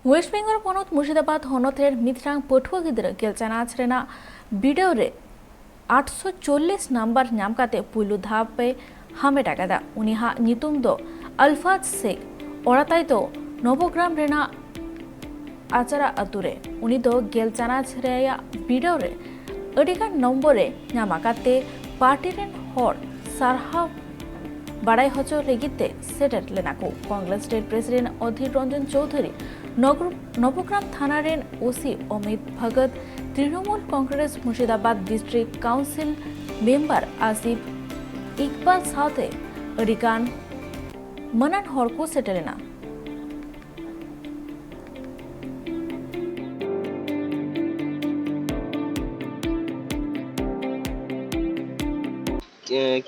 Waste Bengal पनत Murshidabad हनतेर मिथ्रांग पठुआ गिद्रा गेलचानाच Raina video रे 840 number नामकाते पुलु धापे हामेट आकादा उनिहा नितुम दो अल्फाज शेख ओराताई तो नवग्राम रेना आचारा अतुरे उनी दो गेलचानाच रेया वीडियो रे अडिगान नम्बरे नामाकाते पार्टी रेन हर सारहा बाड़ाई हचो लेगिते सेटेट लेनाको कांग्रेस स्टेट प्रेसिडेंट अधीर रंजन चौधरी नवग्राम थाना रेन OC Amit Bhagat Trinamool Congress Murshidabad district council member Asif Iqbal साथे अडिगान मनन हरको सेटेलेना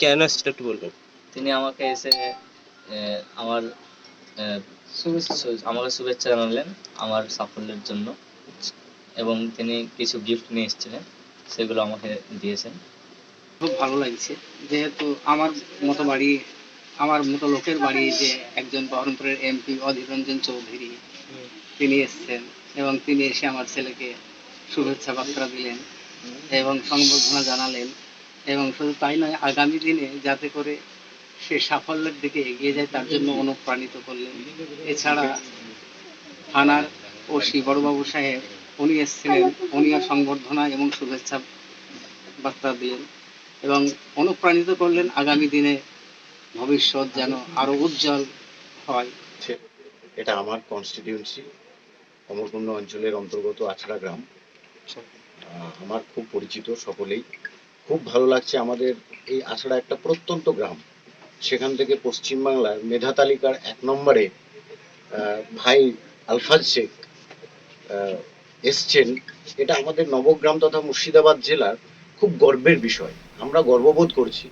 কেন সেটা একটু বলবেন। তিনি আমাকে এসে আমার আমাকে শুভেচ্ছা জানালেন আমার সাফল্যের জন্য এবং তিনি কিছু গিফট নিয়ে এসেছিলেন, সেগুলো আমাকে দিয়েছেন। খুব ভালো লাগছে, যেহেতু আমার মতো লোকের বাড়ি যে একজন বহরমপুরের এমপি অধীর রঞ্জন চৌধুরী তিনি এসেছেন এবং তিনি এসে আমার ছেলেকে শুভেচ্ছা বার্তা দিলেন এবং সংবর্ধনা জানালেন এবং শুধু তাই নয়, আগামী দিনে যাতে করে সে সাফল্যের দিকে এগিয়ে যায় তার জন্য অনুপ্রাণিত করলেন। এছাড়া থানার ওসি বড়বাবু সাহেব উনি এসেছিলেন, উনিও সংবর্ধনা এবং শুভেচ্ছা বার্তা দিলেন এবং অনুপ্রাণিত করলেন আগামী দিনে ভবিষ্যৎ যেন আরো উজ্জ্বল হয়। এটা আমার কনস্টিটিউয়েন্সি অমরকুণ্ড অঞ্চলের অন্তর্গত আছড়া গ্রাম। আমার খুব পরিচিত সকলেই, খুব ভালো লাগছে। আমাদের এই আছড়া একটা প্রত্যন্ত গ্রাম, সেখান থেকে পশ্চিমবাংলার মেধা তালিকার 1 নম্বরে ভাই আলফাজ শেখ এসছেন। এটা আমাদের নবগ্রাম তথা মুর্শিদাবাদ জেলার খুব গর্বের বিষয়, আমরা গর্ববোধ করছি।